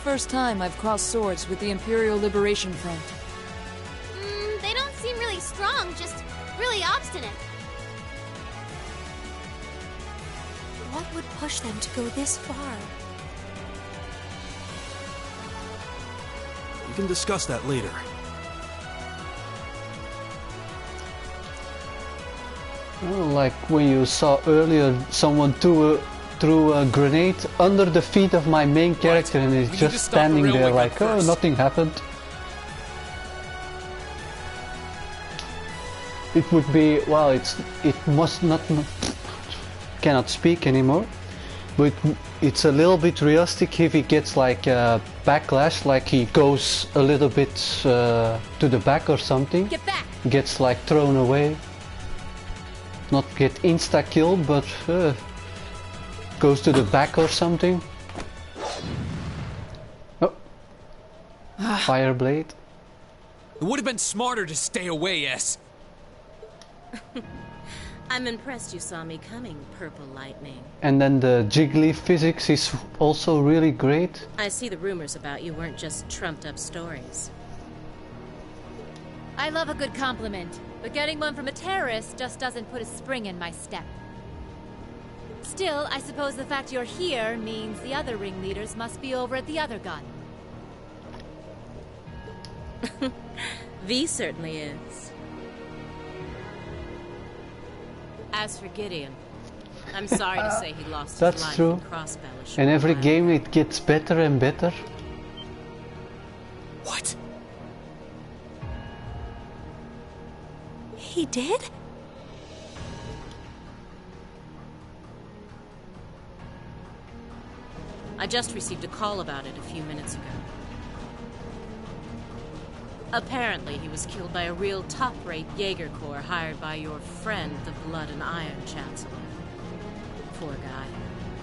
first time I've crossed swords with the Imperial Liberation Front. They don't seem really strong, just really obstinate. What would push them to go this far? We can discuss that later. Oh, like when you saw earlier, someone threw a grenade under the feet of my main character, and he's just standing there like, oh, nothing happened. It would be, well, it must not, cannot speak anymore, but it's a little bit realistic if he gets like a backlash, like he goes a little bit to the back or something. Get back! Gets like thrown away. Not get insta-killed, but goes to the back or something. Oh. Fireblade. It would have been smarter to stay away, S. I'm impressed you saw me coming, Purple Lightning. And then the jiggly physics is also really great. I see the rumors about you weren't just trumped up stories. I love a good compliment, but getting one from a terrorist just doesn't put a spring in my step. Still, I suppose the fact you're here means the other ringleaders must be over at the other gun. V certainly is. As for Gideon, I'm sorry to say he lost his life in Crossbell. And every game it gets better and better. What? He did? I just received a call about it a few minutes ago. Apparently, he was killed by a real top-rate Jaeger Corps hired by your friend, the Blood and Iron Chancellor. Poor guy.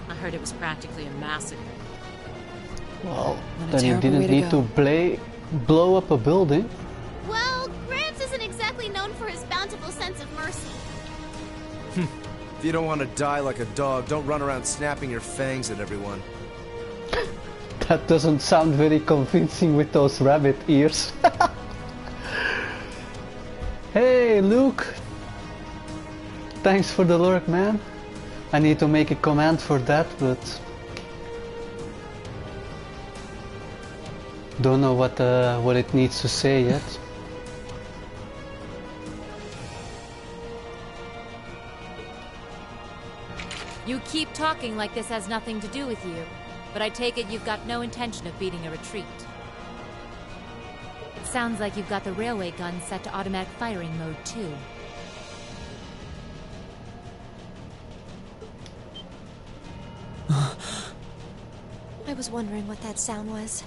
I heard it was practically a massacre. Well, then he didn't need to blow up a building. Well, Gramps isn't exactly known for his bountiful sense of mercy. If you don't want to die like a dog, don't run around snapping your fangs at everyone. That doesn't sound very convincing with those rabbit ears. Hey, Luke! Thanks for the lurk, man. I need to make a command for that, but don't know what it needs to say yet. You keep talking like this has nothing to do with you, but I take it you've got no intention of beating a retreat. It sounds like you've got the railway gun set to automatic firing mode, too. I was wondering what that sound was.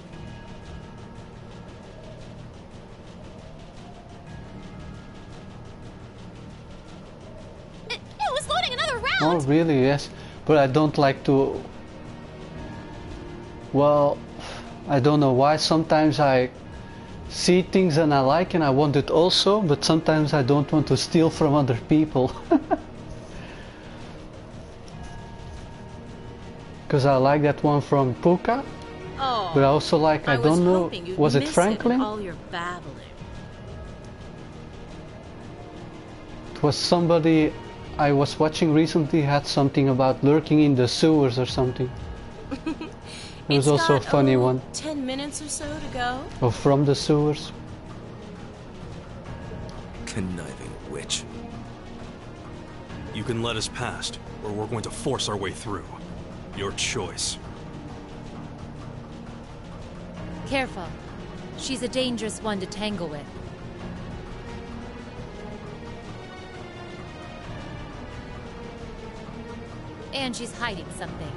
It was loading another round! Oh, really? Yes. But I don't like to... Well, I don't know why. Sometimes I see things and I like and I want it also, but sometimes I don't want to steal from other people. Because I like that one from Puka, Oh, but I also like, I don't know, was it Franklin? All your babbling. It was somebody I was watching recently had something about lurking in the sewers or something. It was also a funny one. 10 minutes or so to go. Or from the sewers. Conniving witch. You can let us past, or we're going to force our way through. Your choice. Careful. She's a dangerous one to tangle with. And she's hiding something.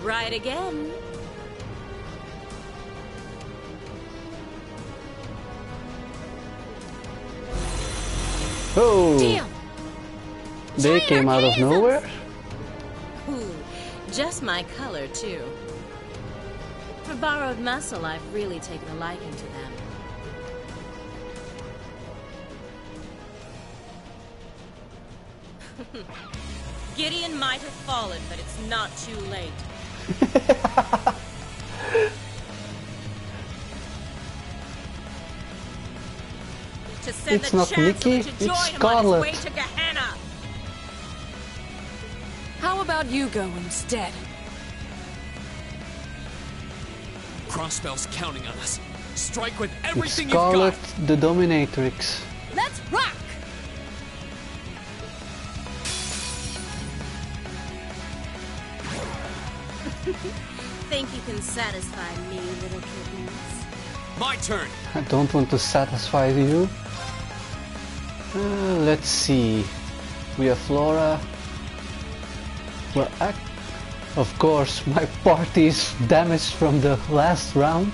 Right again. Oh! Damn! They came out of nowhere? Ooh, just my color, too. For borrowed muscle, I've really taken a liking to them. Gideon might have fallen, but it's not too late. To send It's the not Chancellor Mickey, to it's join him on his Scarlet. way to Gehenna. How about you go instead? Crossbell's counting on us. Strike with It's everything you've Scarlet got. the Dominatrix. Let's rock! Think you can satisfy me, little kittens? My turn. I don't want to satisfy you. Let's see. We have Flora. Well, of course, my party is damaged from the last round.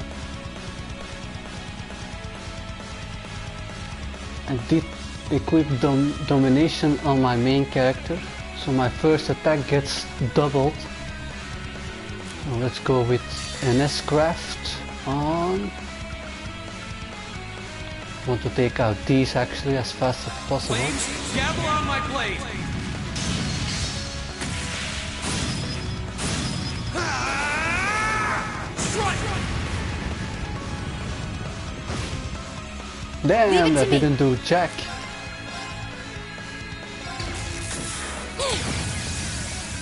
I did equip domination on my main character, so my first attack gets doubled. So let's go with NS Craft on. I want to take out these actually as fast as possible. Flames, gather on my blade. Strike! Damn, that didn't do jack.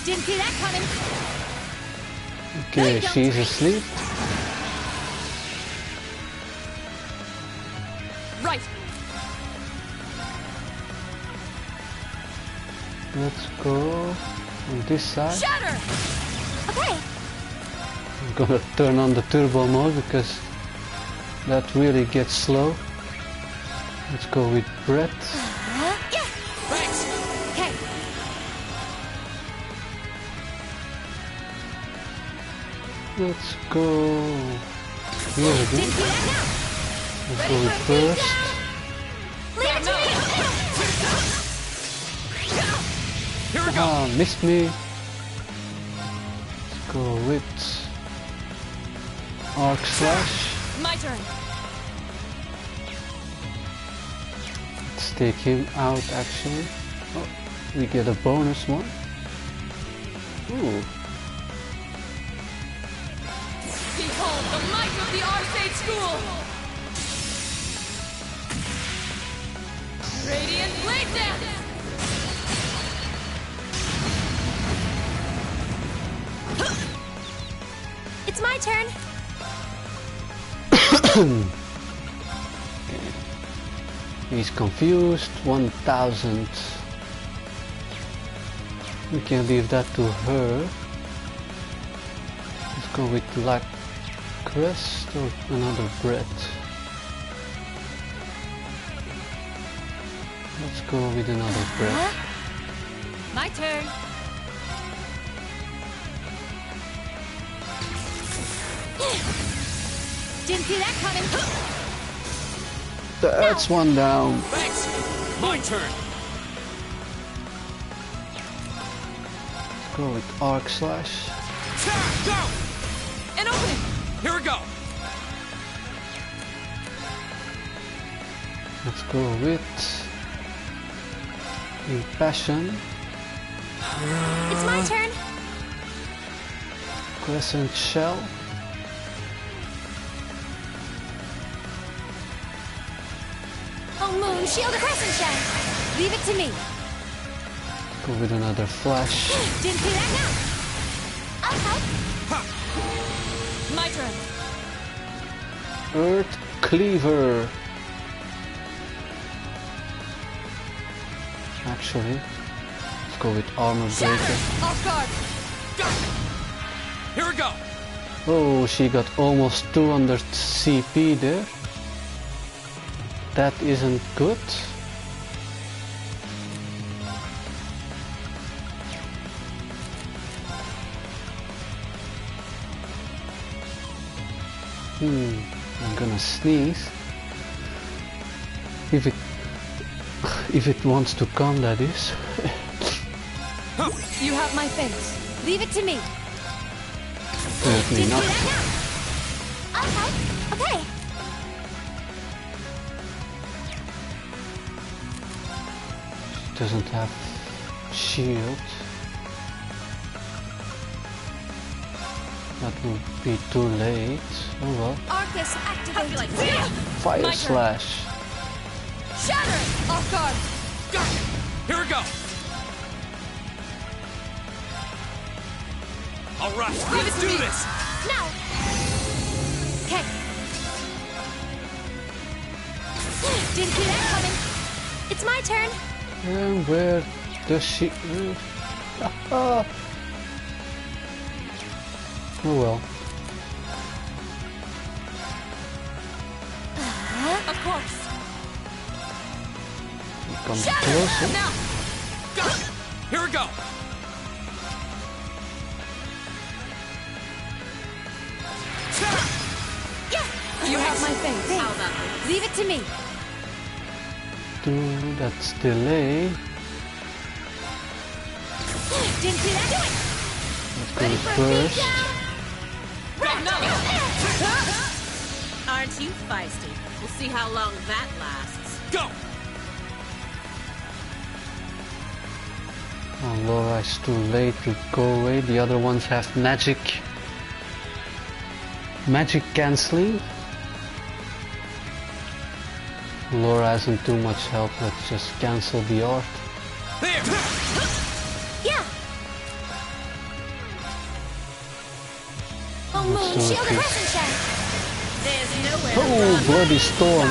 Didn't see that coming. Okay, she's asleep. Right. Let's go on this side. Shatter! Okay. I'm gonna turn on the turbo mode because that really gets slow. Let's go with Brett. Thanks. Okay. Let's go here Didn't again. see that now. Let's go with Burst. Leave it to me. Here we go. Ah, missed me. Let's go with Arc Slash. My turn. Let's take him out actually. Oh, we get a bonus one. Ooh. Behold the might of the Arcade School! Radiant Blade Dance! It's my turn. He's confused. 1000. We can leave that to her. Let's go with Black Crest or another Brett. Let's go with another Brett. My turn. Didn't see that coming. That's one down. Thanks. My turn. Let's go with Arc Slash. Go. An opening! Here we go. Let's go with Impassion. It's my turn. Crescent Shell. Oh, Moon, shield a crescent shell. Leave it to me. Go with another Flash. Didn't see that now. I'll help. My turn. Earth Cleaver. Actually, let's go with Armor Breaker. Off guard! Here we go. Oh, she got almost 200 CP there. That isn't good. I'm gonna sneeze. If it wants to come, that is. You have my thanks. Leave it to me. Apparently Didn't not. see that now. I'll help. Okay. Doesn't have shield. That would be too late. Oh well. Arcus activated. Fire slash. Shatter! Off guard! Got it! Here we go! Alright, let's do this! Now! Okay. Didn't see that coming. It's my turn. And where does she... Oh well. Of course. Come closer. Now! Got it! Here we go! You have my face. How about this? Leave it to me. That's delay. Didn't see that. Do it. Let's go Ready with for a burst. beatdown? Aren't you feisty? We'll see how long that lasts. Go! Oh, Laura is too late to go away. The other ones have magic. Magic cancelling. Laura hasn't too much help. Let's just cancel the art. There! Yeah. Oh, moon, So shield, and good. crescent shell. There's nowhere to Oh, run. bloody storm.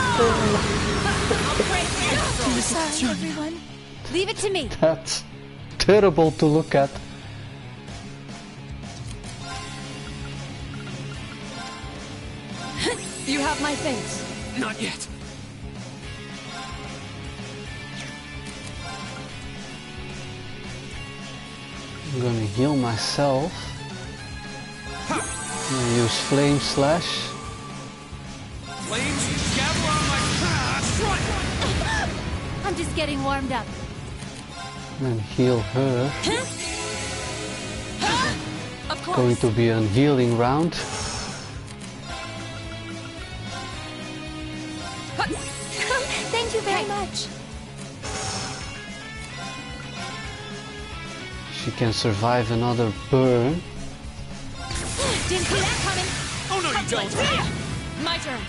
I'll break your soul. Sorry, everyone. Leave it to me. That's terrible to look at. You have my face. Not yet. I'm gonna heal myself. I'm gonna use flame slash. Flames, gather on my... Strike! I'm just getting warmed up. And heal her. Of course. Going to be a healing round. Thank you very much. She can survive another burn. Didn't see that coming. Oh no, you don't! My turn.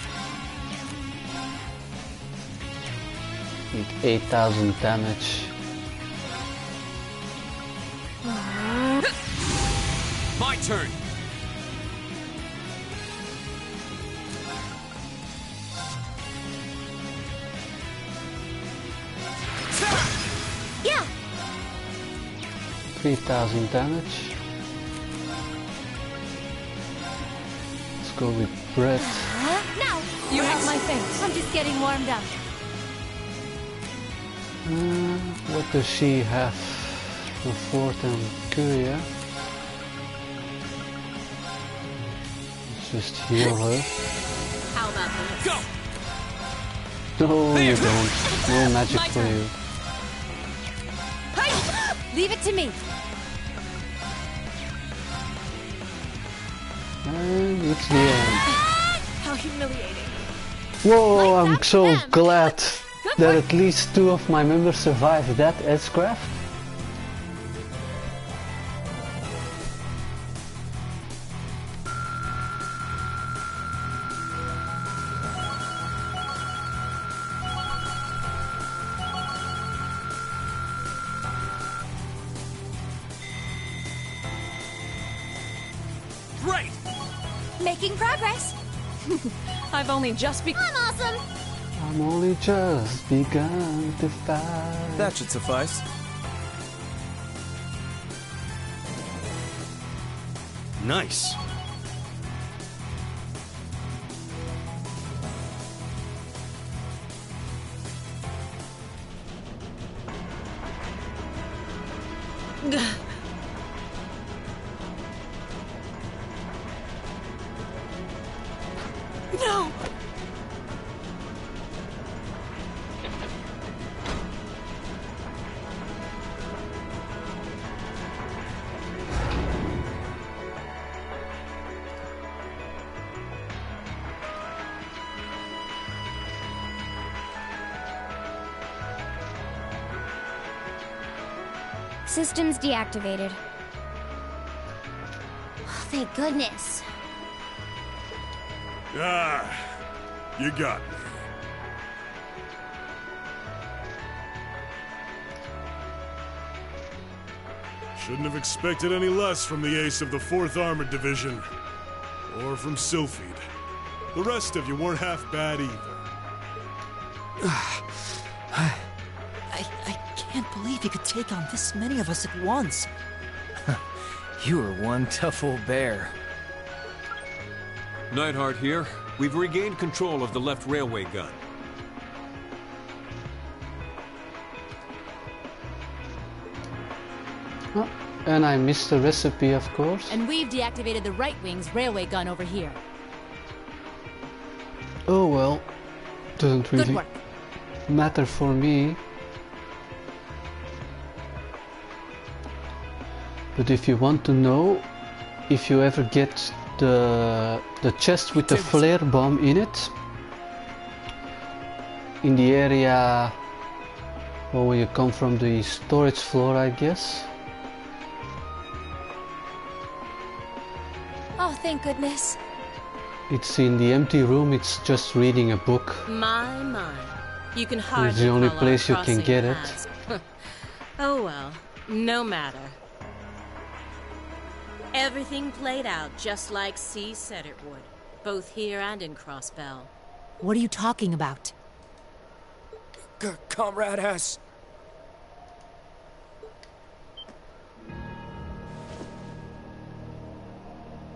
Need 8,000 damage. My turn! Yeah. 3,000 damage. Let's go with bread. Now. You have my face. I'm just getting warmed up. What does she have? The Fort and Curia. Let's just heal her. How about this? Go! No, you don't. No magic My for turn. you. Leave it to me. And it's the end. How humiliating. Whoa, I'm Lights up so them. glad that at least 2 of my members survived that Edgecraft. Great! Making progress. I've only just begun. I'm awesome. I'm only just begun to fight. That should suffice. Nice. No! Systems deactivated. Thank goodness. Ah, you got me. Shouldn't have expected any less from the ace of the 4th Armored Division. Or from Sylphid. The rest of you weren't half bad either. I can't believe you could take on this many of us at once. You were one tough old bear. Neidhart here. We've regained control of the left railway gun. Oh, and I missed the recipe, of course. And we've deactivated the right wing's railway gun over here. Oh well, doesn't Good really work. matter for me. But if you want to know, if you ever get the chest with the flare bomb in it, in the area, well, when you come from the storage floor, I guess. Oh, thank goodness. It's in the empty room. It's just reading a book. My. You can hardly It's the only call place our you can crossing get it. paths. Oh well, no matter. Everything played out just like C said it would, both here and in Crossbell. What are you talking about? Comrade S.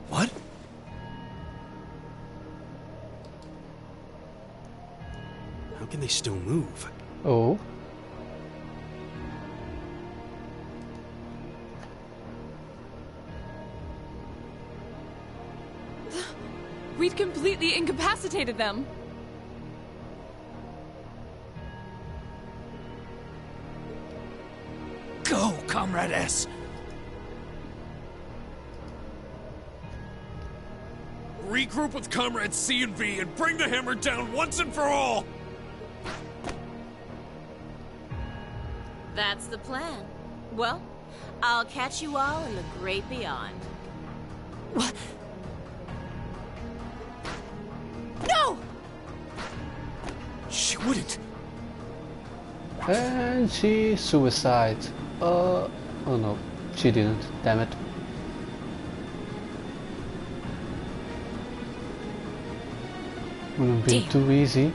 What? How can they still move? Oh. We'd completely incapacitated them. Go, Comrade S. Regroup with Comrades C and V and bring the hammer down once and for all! That's the plan. Well, I'll catch you all in the great beyond. What? No! She wouldn't. And she suicide. Oh no, she didn't. Damn it. Wouldn't be too easy.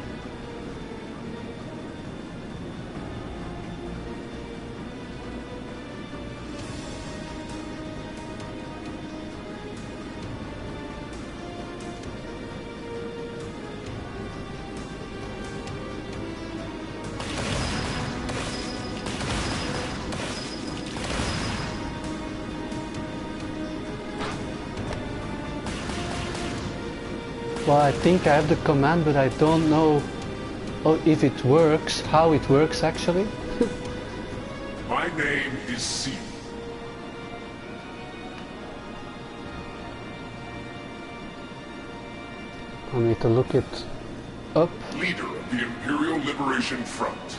Well, I think I have the command, but I don't know if it works, how it works actually. My name is C. I need to look it up. Leader of the Imperial Liberation Front.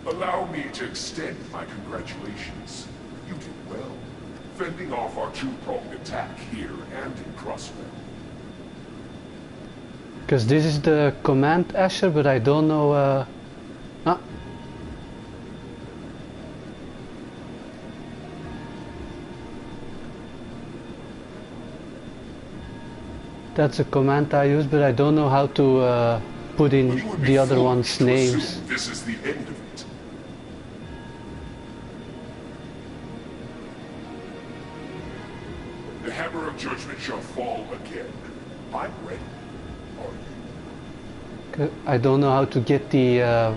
Allow me to extend my congratulations. You did well, fending off our two-pronged attack here and in Crossbell. Because this is the command, Asher, but I don't know. That's a command I use, but I don't know how to put in the other one's names. This is the end of it. The hammer of judgment shall fall again. I'm ready. Are you? I don't know how to get the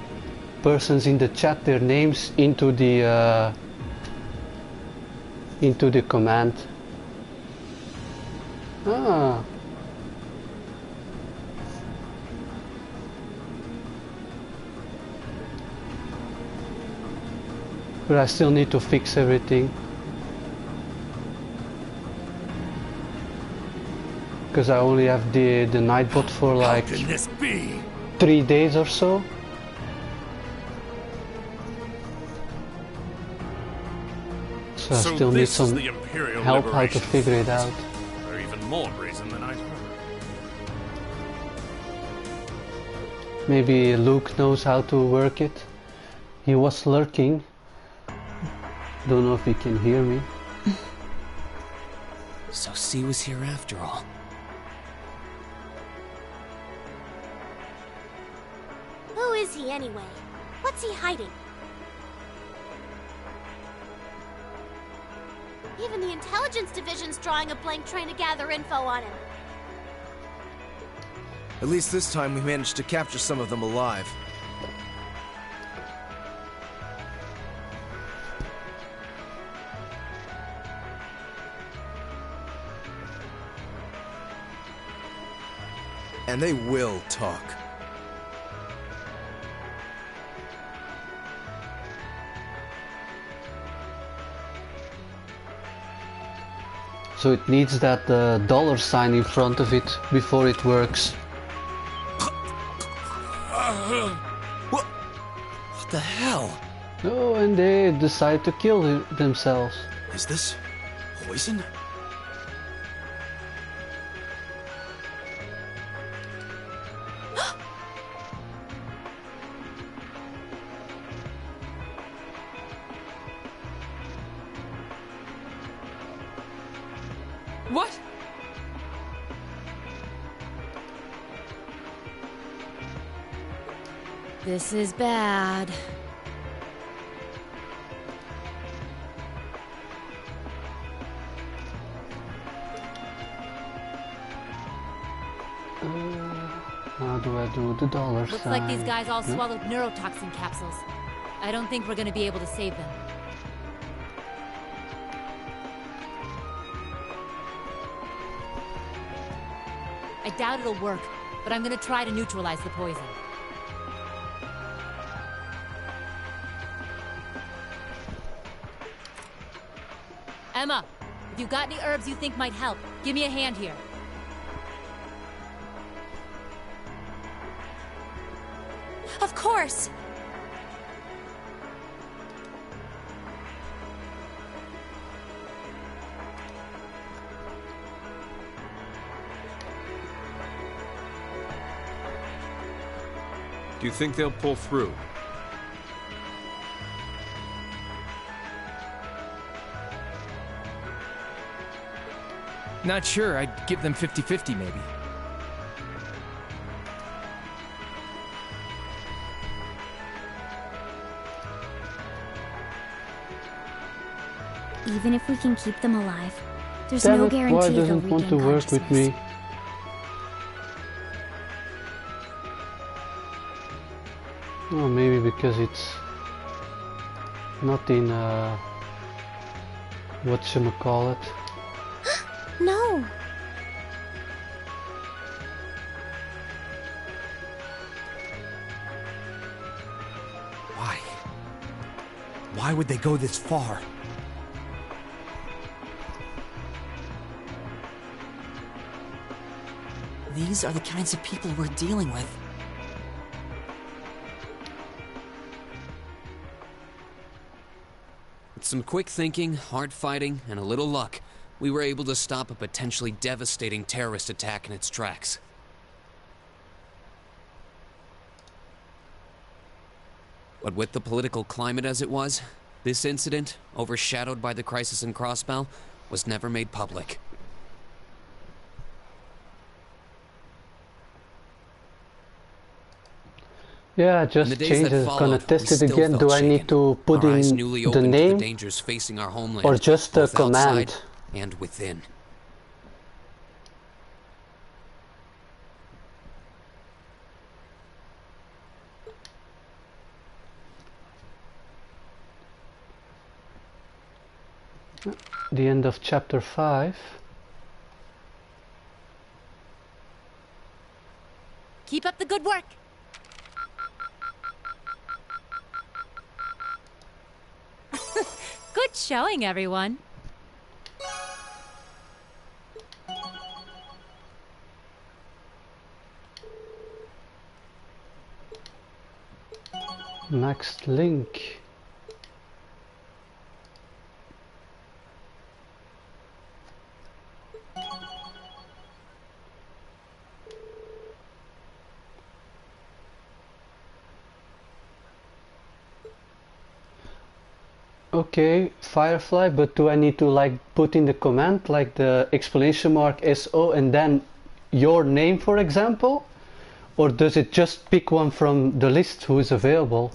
persons in the chat, their names into the command. Ah. But I still need to fix everything. Because I only have the Nightbot for like... How can this be? 3 days or so. So I still need this is some the Imperial help how to Liberation figure it Front. out. For even more reason than I'd heard. Maybe Luke knows how to work it. He was lurking. Don't know if he can hear me. So C was here after all. Who is he anyway? What's he hiding? Even the intelligence division's drawing a blank trying to gather info on him. At least this time we managed to capture some of them alive. And they will talk. So it needs that dollar sign in front of it before it works. What the hell? Oh, and they decide to kill themselves. Is this poison? What? This is bad. How do I do the dollar Looks sign? like these guys all No? swallowed neurotoxin capsules. I don't think we're gonna be able to save them. I doubt it'll work, but I'm gonna try to neutralize the poison. Emma, if you've got any herbs you think might help, give me a hand here. Of course! Do you think they'll pull through? Not sure. I'd give them 50-50 maybe. Even if we can keep them alive, there's Damn no it, guarantee why they'll doesn't want regain to work with consciousness. me? Oh, maybe because it's not in whatchamacallit. No! Why? Why would they go this far? These are the kinds of people we're dealing with. With some quick thinking, hard fighting, and a little luck, we were able to stop a potentially devastating terrorist attack in its tracks. But with the political climate as it was, this incident, overshadowed by the crisis in Crossbell, was never made public. Yeah, just In the days change that it. followed, Gonna we test it still again. felt Do I shaken. need to put Our eyes in newly the opened to name the dangers facing our homeland, or just the both command? outside and within. The end of chapter 5. Keep up the good work! Good showing, everyone. Next link. Okay, Firefly, but do I need to like put in the command like the exclamation mark SO and then your name, for example? Or does it just pick one from the list who is available?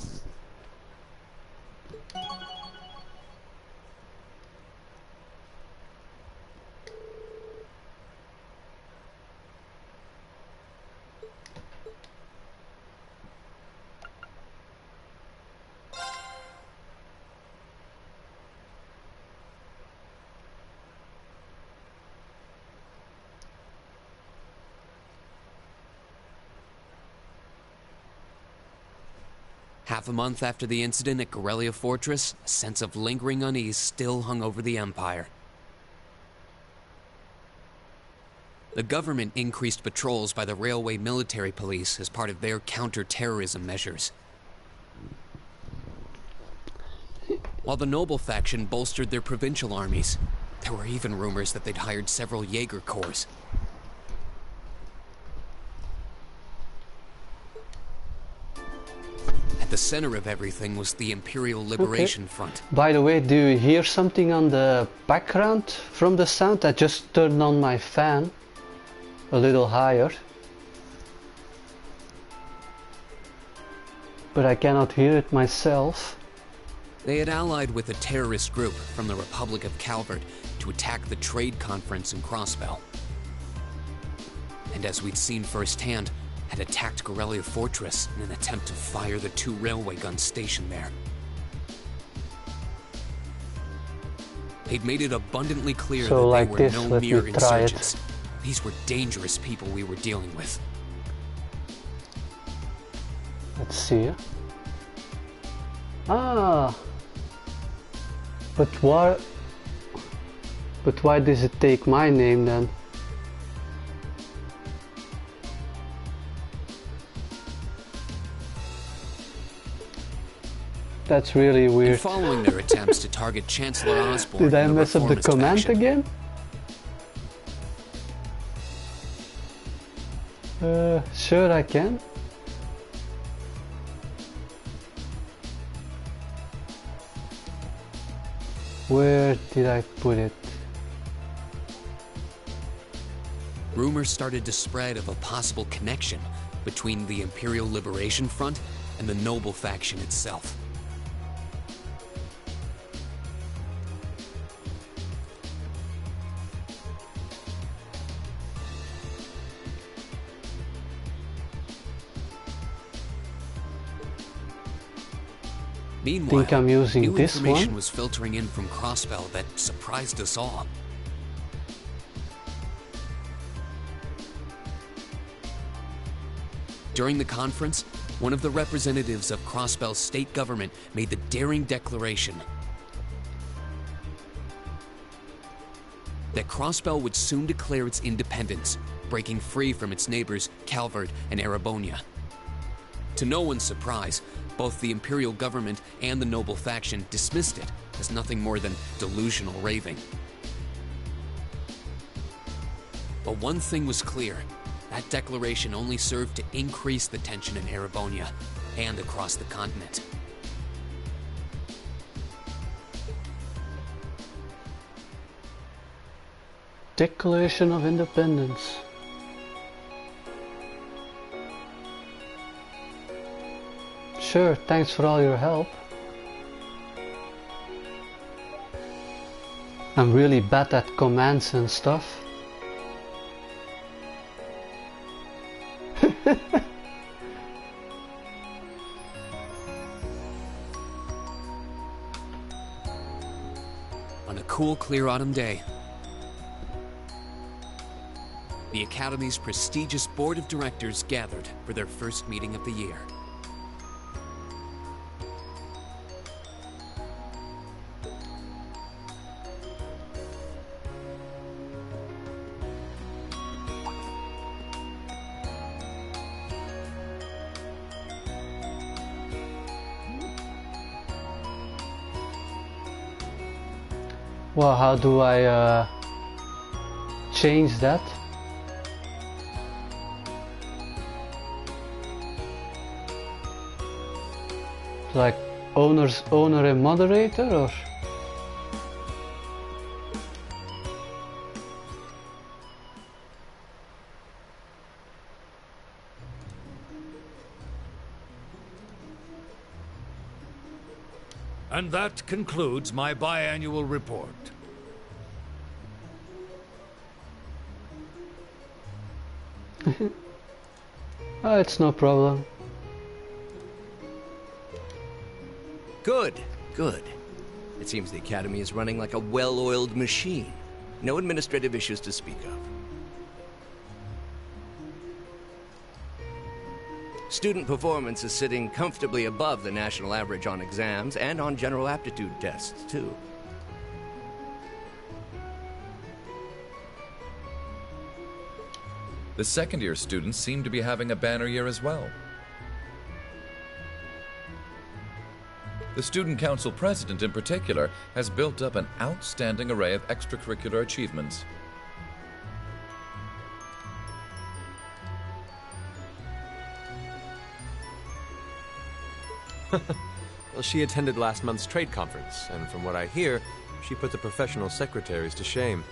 Half a month after the incident at Corellia Fortress, a sense of lingering unease still hung over the Empire. The government increased patrols by the railway military police as part of their counter-terrorism measures. While the noble faction bolstered their provincial armies, there were even rumors that they'd hired several Jaeger corps. At the center of everything was the Imperial Liberation Front. By the way, do you hear something on the background from the sound? I just turned on my fan a little higher, but I cannot hear it myself. They had allied with a terrorist group from the Republic of Calvert to attack the trade conference in Crossbell. And as we'd seen firsthand, had attacked Corellia Fortress in an attempt to fire the 2 railway guns stationed there. They'd made it abundantly clear that they were no mere insurgents. These were dangerous people we were dealing with. Let's see. Ah, but why does it take my name then? That's really weird. And following their attempts to target Chancellor Osborne, did I mess up the command again? Sure I can. Where did I put it? Rumors started to spread of a possible connection between the Imperial Liberation Front and the noble faction itself. Meanwhile, think I'm using new this information one. was filtering in from Crossbell that surprised us all. During the conference, one of the representatives of Crossbell's state government made the daring declaration that Crossbell would soon declare its independence, breaking free from its neighbors Calvert and Erebonia. To no one's surprise, both the Imperial government and the noble faction dismissed it as nothing more than delusional raving. But one thing was clear. That declaration only served to increase the tension in Erebonia and across the continent. Declaration of Independence. Sure, thanks for all your help. I'm really bad at commands and stuff. On a cool, clear autumn day, the Academy's prestigious board of directors gathered for their first meeting of the year. Well, how do I change that? Like owner and moderator, or? And that concludes my biannual report. Oh, it's no problem. Good, good. It seems the Academy is running like a well-oiled machine. No administrative issues to speak of. Student performance is sitting comfortably above the national average on exams and on general aptitude tests, too. The second-year students seem to be having a banner year as well. The Student Council President, in particular, has built up an outstanding array of extracurricular achievements. Well, she attended last month's trade conference, and from what I hear, she put the professional secretaries to shame.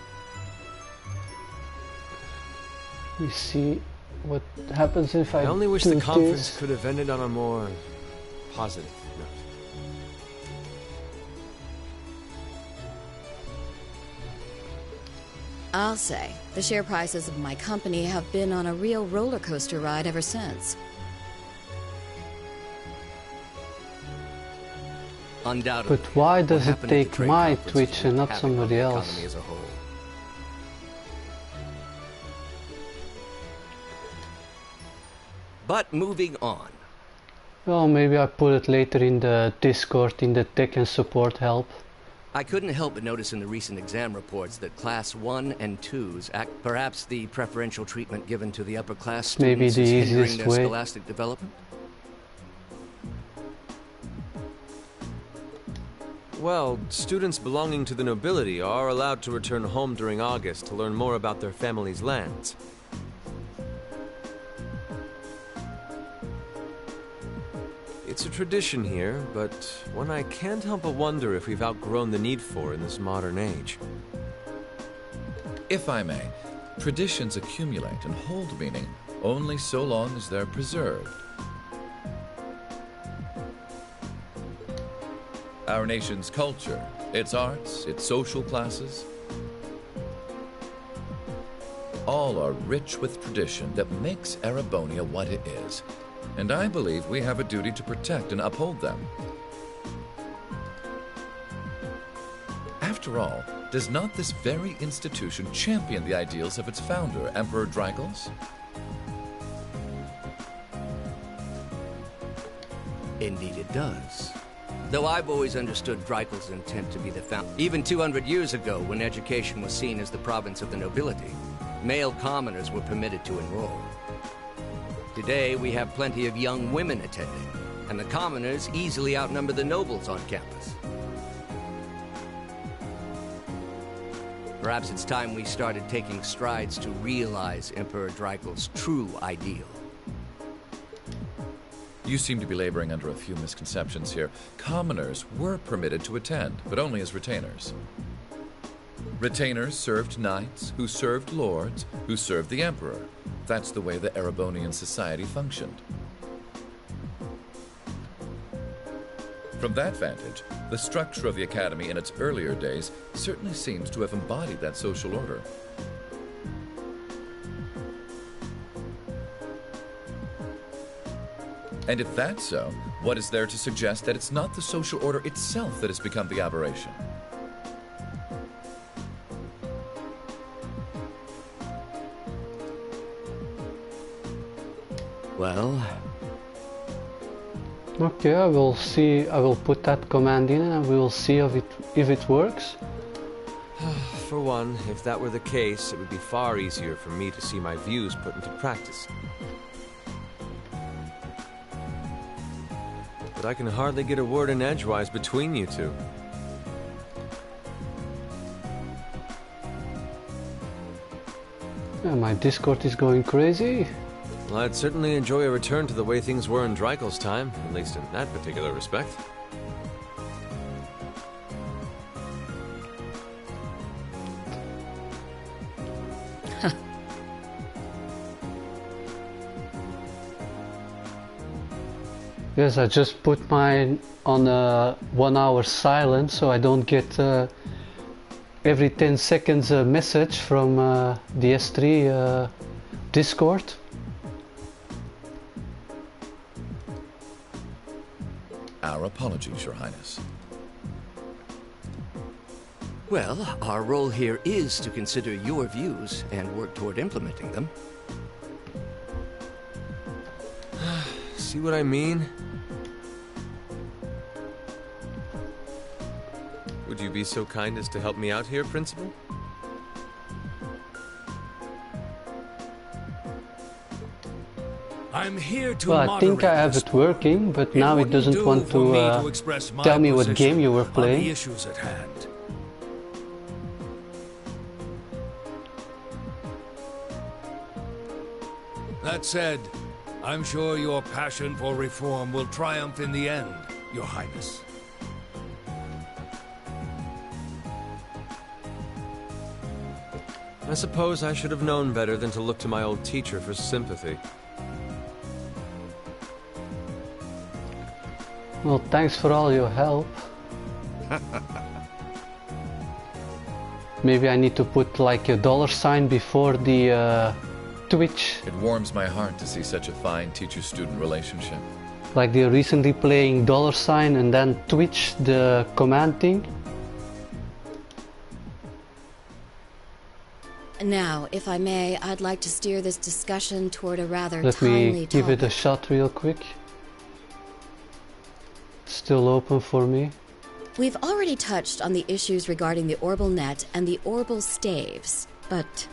We see what happens if I only wish do the conference this. could have ended on a more positive note. I'll say, the share prices of my company have been on a real roller coaster ride ever since. Undoubtedly. But why does it What happened at the take trade my conference Twitch will and not have somebody the else? economy as a whole. But moving on. Well, maybe I put it later in the Discord in the tech and support help. I couldn't help but notice in the recent exam reports that Class 1 and 2s act perhaps the preferential treatment given to the upper class Maybe students the is hindering easiest their way. scholastic development. Well, students belonging to the nobility are allowed to return home during August to learn more about their family's lands. It's a tradition here, but one I can't help but wonder if we've outgrown the need for in this modern age. If I may, traditions accumulate and hold meaning only so long as they're preserved. Our nation's culture, its arts, its social classes, all are rich with tradition that makes Erebonia what it is. And I believe we have a duty to protect and uphold them. After all, does not this very institution champion the ideals of its founder, Emperor Dragos? Indeed it does. Though I've always understood Dreikel's intent to be the founder. Even 200 years ago, when education was seen as the province of the nobility, male commoners were permitted to enroll. Today, we have plenty of young women attending, and the commoners easily outnumber the nobles on campus. Perhaps it's time we started taking strides to realize Emperor Dreikel's true ideal. You seem to be laboring under a few misconceptions here. Commoners were permitted to attend, but only as retainers. Retainers served knights, who served lords, who served the emperor. That's the way the Erebonian society functioned. From that vantage, the structure of the academy in its earlier days certainly seems to have embodied that social order. And if that's so, what is there to suggest that it's not the social order itself that has become the aberration? Well... Okay, I will see. I will put that command in and we will see if it works. For one, if that were the case, it would be far easier for me to see my views put into practice. But I can hardly get a word in edgewise between you two. My Discord is going crazy. Well, I'd certainly enjoy a return to the way things were in Dreikel's time, at least in that particular respect. Yes, I just put mine on a 1 hour silence so I don't get every 10 seconds a message from the S3 Discord. Our apologies, Your Highness. Well, our role here is to consider your views and work toward implementing them. See what I mean? Would you be so kind as to help me out here, Principal? I'm here to well, I think I have it working, but now it doesn't want to tell me what game you were playing. The issues at hand. That said, I'm sure your passion for reform will triumph in the end, Your Highness. I suppose I should have known better than to look to my old teacher for sympathy. Well, thanks for all your help. Maybe I need to put like a $sign before the Twitch. It warms my heart to see such a fine teacher-student relationship. Like they're recently playing $sign and then Twitch, the command thing. Now, if I may, I'd like to steer this discussion toward a rather Let timely me give topic. it a shot real quick. It's still open for me. We've already touched on the issues regarding the Orbal Net and the Orbal Staves, but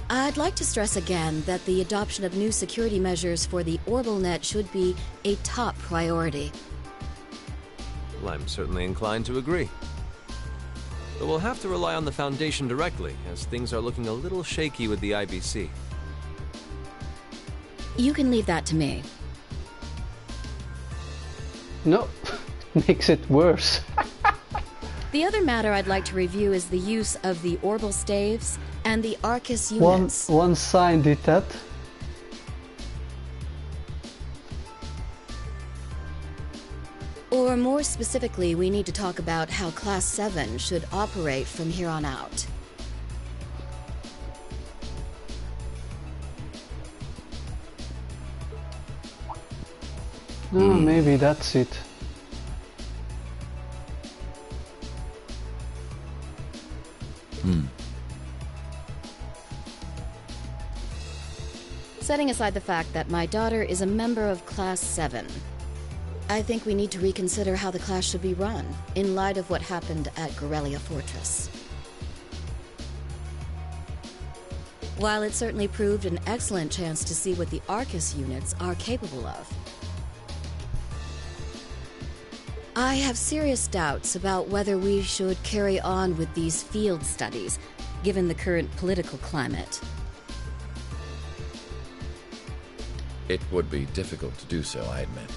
I'd like to stress again that the adoption of new security measures for the Orbal Net should be a top priority. Well, I'm certainly inclined to agree. But we'll have to rely on the Foundation directly, as things are looking a little shaky with the IBC. You can leave that to me. No, makes it worse. The other matter I'd like to review is the use of the Orbal Staves and the Arcus units. One sign did that. Or more specifically, we need to talk about how Class 7 should operate from here on out. Oh, maybe that's it. Setting aside the fact that my daughter is a member of Class 7, I think we need to reconsider how the class should be run, in light of what happened at Gorelia Fortress. While it certainly proved an excellent chance to see what the Arcus units are capable of, I have serious doubts about whether we should carry on with these field studies, given the current political climate. It would be difficult to do so, I admit.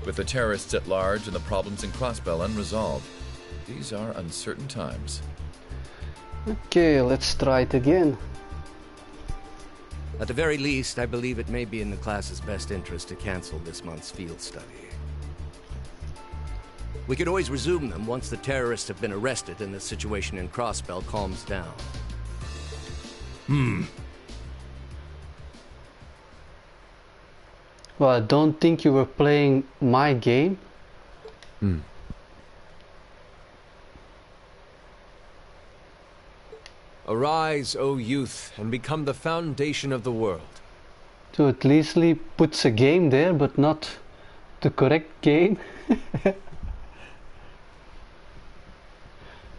With the terrorists at large and the problems in Crossbell unresolved, these are uncertain times. Okay, let's try it again. At the very least, I believe it may be in the class's best interest to cancel this month's field study. We could always resume them once the terrorists have been arrested and the situation in Crossbell calms down. Well, I don't think you were playing my game. Arise, O youth, and become the foundation of the world. So at least Lee puts a game there, but not the correct game.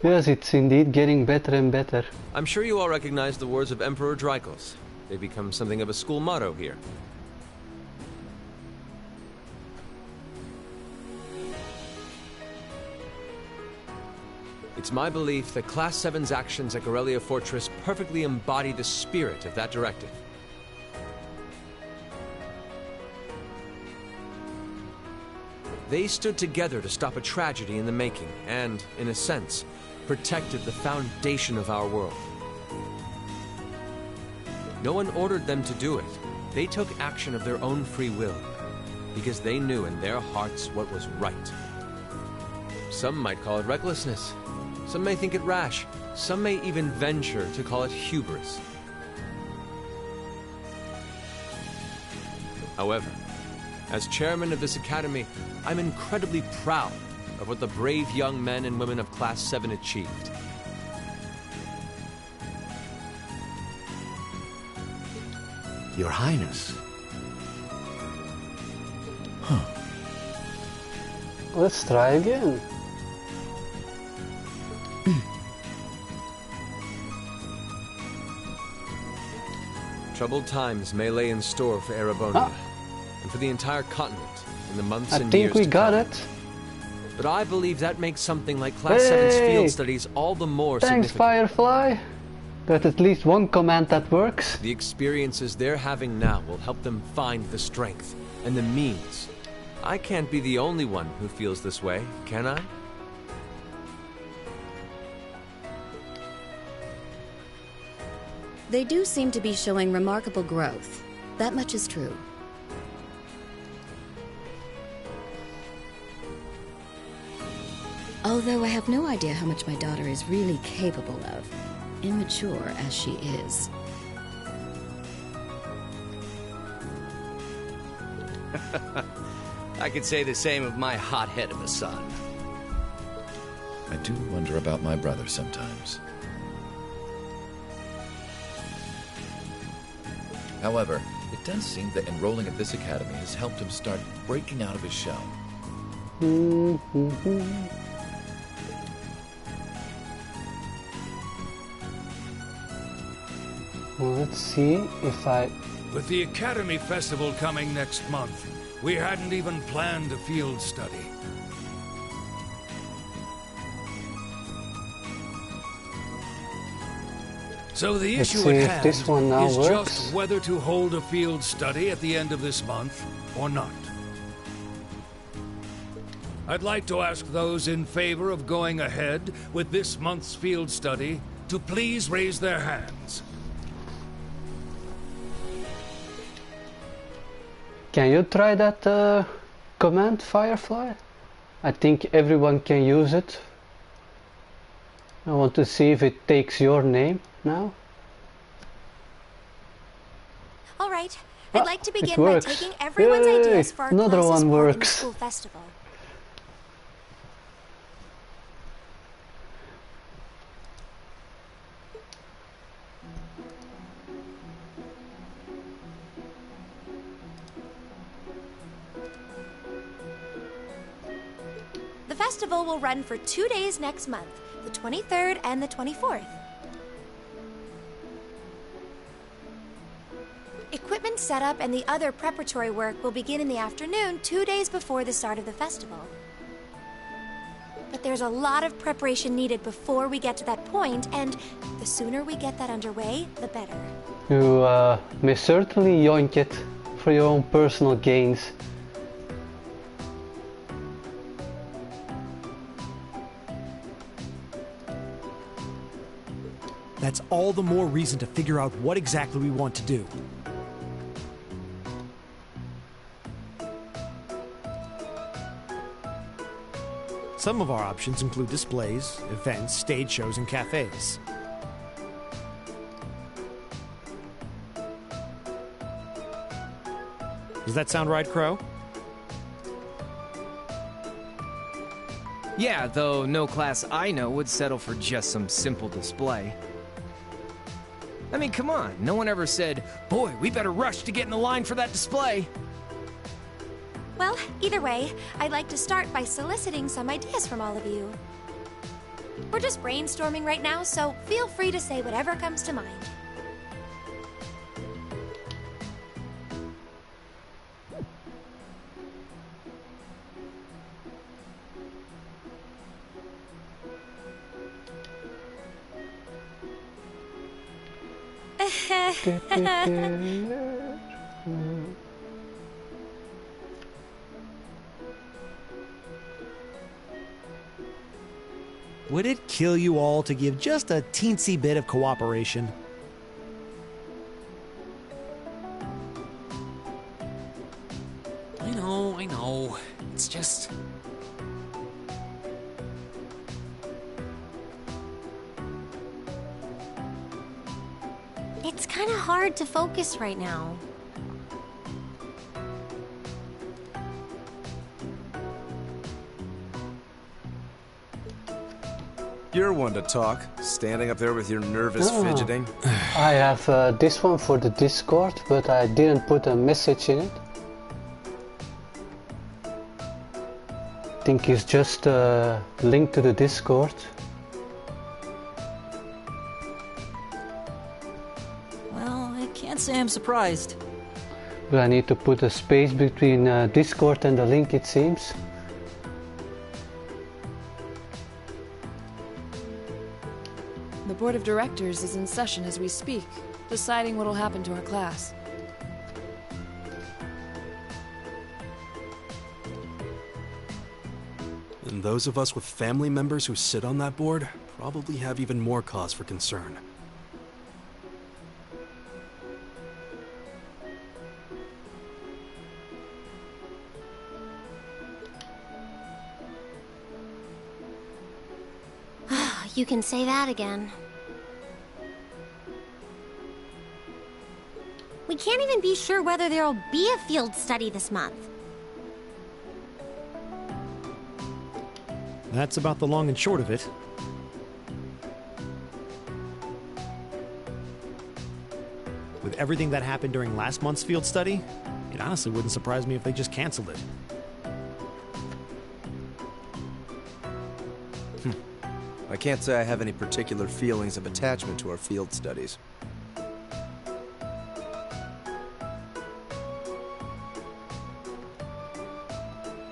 Yes, it's indeed getting better and better. I'm sure you all recognize the words of Emperor Dreikel's. They become something of a school motto here. It's my belief that Class 7's actions at Gorelia Fortress perfectly embody the spirit of that directive. They stood together to stop a tragedy in the making and, in a sense, protected the foundation of our world. No one ordered them to do it. They took action of their own free will, because they knew in their hearts what was right. Some might call it recklessness. Some may think it rash. Some may even venture to call it hubris. However, as chairman of this academy, I'm incredibly proud of what the brave young men and women of Class 7 achieved. Your Highness. Let's try again. Troubled times may lay in store for Erebonia, and for the entire continent in the months and years I think we to got come. it. But I believe that makes something like Class 7's field studies all the more Thanks, significant. Firefly. That's at least one command that works. The experiences they're having now will help them find the strength and the means. I can't be the only one who feels this way, can I? They do seem to be showing remarkable growth. That much is true. Although I have no idea how much my daughter is really capable of, immature as she is. I could say the same of my hothead of a son. I do wonder about my brother sometimes. However, it does seem that enrolling at this academy has helped him start breaking out of his shell. Well, let's see if I... With the Academy Festival coming next month, we hadn't even planned a field study. So the Let's issue see at if hand this one now is works. just whether to hold a field study at the end of this month or not. I'd like to ask those in favor of going ahead with this month's field study to please raise their hands. Can you try that command, Firefly? I think everyone can use it. I want to see if it takes your name now. All right. I'd like to begin it by works. taking everyone's Yay! ideas for our Another class's one part in the works. school festival. The festival will run for 2 days next month, the 23rd and the 24th. Equipment setup and the other preparatory work will begin in the afternoon, 2 days before the start of the festival. But there's a lot of preparation needed before we get to that point, and the sooner we get that underway, the better. You may certainly yoink it for your own personal gains. That's all the more reason to figure out what exactly we want to do. Some of our options include displays, events, stage shows, and cafes. Does that sound right, Crow? Yeah, though no class I know would settle for just some simple display. I mean, come on, no one ever said, boy, we better rush to get in the line for that display. Well, either way, I'd like to start by soliciting some ideas from all of you. We're just brainstorming right now, so feel free to say whatever comes to mind. Would it kill you all to give just a teensy bit of cooperation? I know. It's just... It's kind of hard to focus right now. You're one to talk, standing up there with your nervous fidgeting. I have this one for the Discord, but I didn't put a message in it. I think it's just a link to the Discord. Well, I can't say I'm surprised. But I need to put a space between Discord and the link, it seems. The board of directors is in session as we speak, deciding what'll happen to our class. And those of us with family members who sit on that board probably have even more cause for concern. You can say that again. We can't even be sure whether there'll be a field study this month. That's about the long and short of it. With everything that happened during last month's field study, it honestly wouldn't surprise me if they just canceled it. I can't say I have any particular feelings of attachment to our field studies.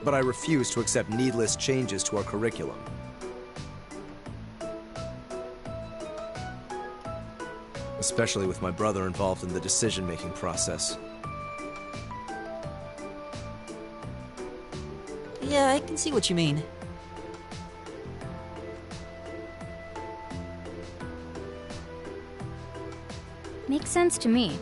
But I refuse to accept needless changes to our curriculum. Especially with my brother involved in the decision-making process. Yeah, I can see what you mean. Makes sense to me.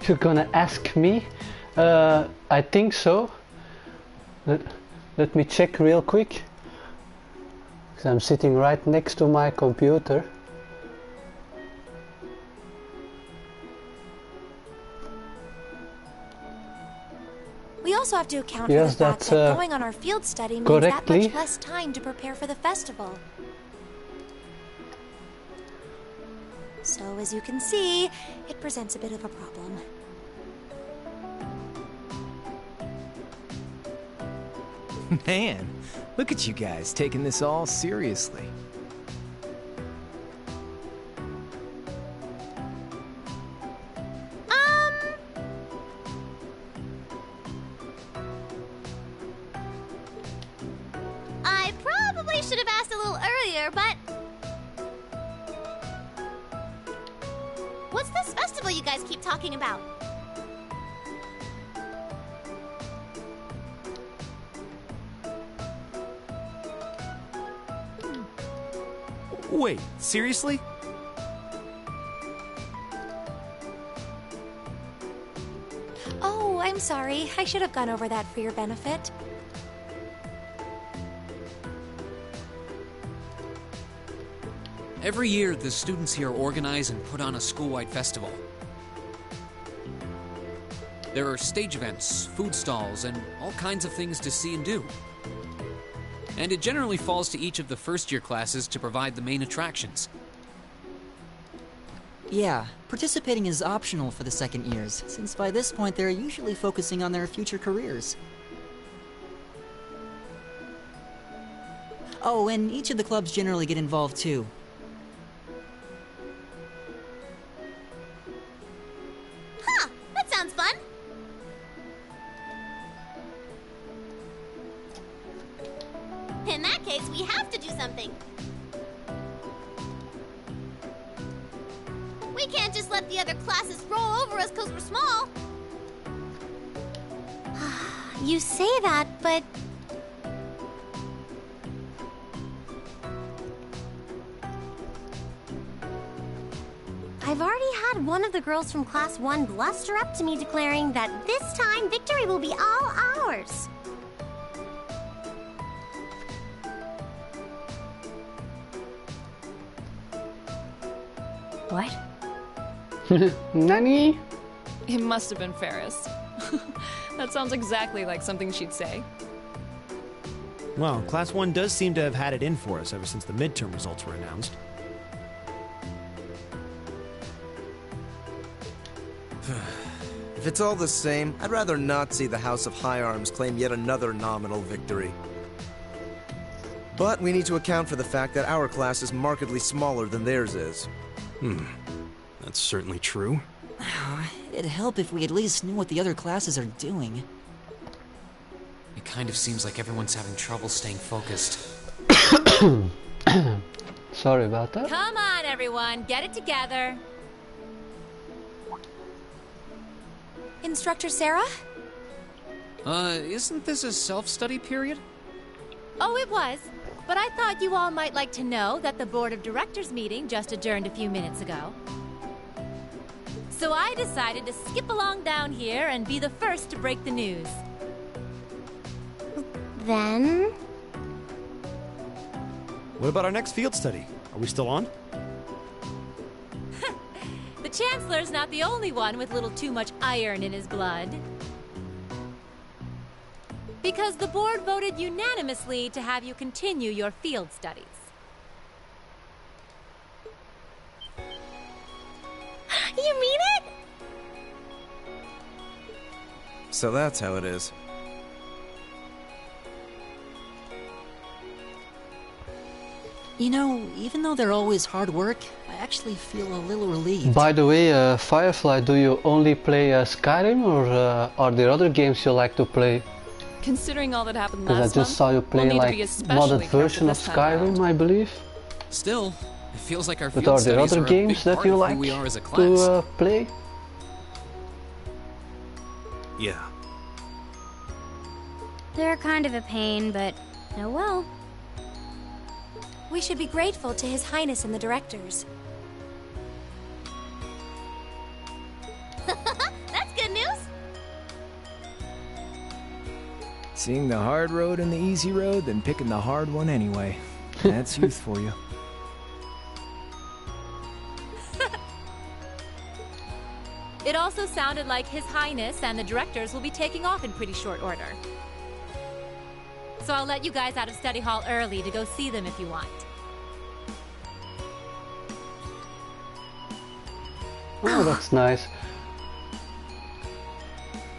You're gonna ask me? I think so. Let me check real quick. Because I'm sitting right next to my computer. We also have to account for Yes, the fact that's, that going on our field study means that correctly. much less time to prepare for the festival. So, as you can see, it presents a bit of a problem. Man, look at you guys taking this all seriously. I probably should have asked a little earlier, but... What's this festival you guys keep talking about? Wait, seriously? Oh, I'm sorry. I should have gone over that for your benefit. Every year, the students here organize and put on a school-wide festival. There are stage events, food stalls, and all kinds of things to see and do. And it generally falls to each of the first-year classes to provide the main attractions. Yeah, participating is optional for the second years, since by this point they're usually focusing on their future careers. Oh, and each of the clubs generally get involved too. Huh, that sounds fun. In that case, we have to do something. We can't just let the other classes roll over us because we're small. You say that, but... I've already had one of the girls from Class 1 bluster up to me declaring that this time victory will be all ours. What? Nani? It must have been Ferris. That sounds exactly like something she'd say. Well, Class 1 does seem to have had it in for us ever since the midterm results were announced. If it's all the same, I'd rather not see the House of High Arms claim yet another nominal victory. But we need to account for the fact that our class is markedly smaller than theirs is. That's certainly true. It'd help if we at least knew what the other classes are doing. It kind of seems like everyone's having trouble staying focused. Sorry about that. Come on, everyone, get it together. Instructor Sarah? Isn't this a self-study period? Oh, it was. But I thought you all might like to know that the Board of Directors meeting just adjourned a few minutes ago. So I decided to skip along down here and be the first to break the news. Then? What about our next field study? Are we still on? The Chancellor's not the only one with a little too much iron in his blood. Because the board voted unanimously to have you continue your field studies. You mean it? So that's how it is. You know, even though they're always hard work, I actually feel a little relieved. By the way, Firefly, do you only play Skyrim, or are there other games you like to play? Considering all that happened Because last I just saw you play we'll like modded version of Skyrim, I believe. Still, it feels like our But field are there studies other are a big games that part you of like who we are as a class. to play? Yeah. They're kind of a pain, but oh well. We should be grateful to His Highness and the directors. That's good news. Seeing the hard road and the easy road, then picking the hard one anyway. That's youth for you. It also sounded like His Highness and the directors will be taking off in pretty short order. So I'll let you guys out of study hall early to go see them if you want. Oh, that's nice.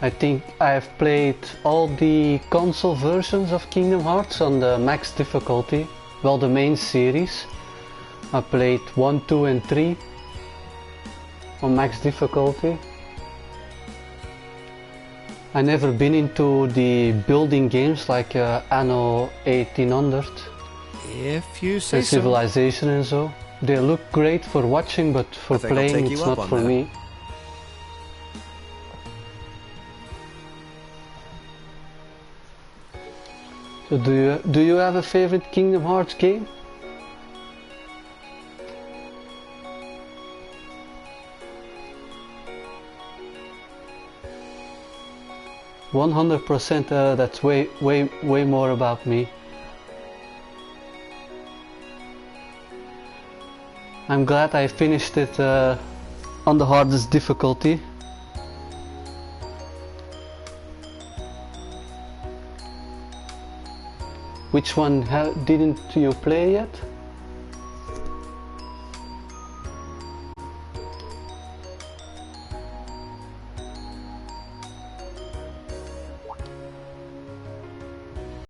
I think I've played all the console versions of Kingdom Hearts on the max difficulty. Well, the main series. I played 1, 2 and 3 on max difficulty. I never been into the building games like Anno 1800 If you say and so. Civilization and so. They look great for watching, but for playing it's not for me. So do you have a favorite Kingdom Hearts game? %, that's way more about me. I'm glad I finished it on the hardest difficulty. Which one didn't you play yet?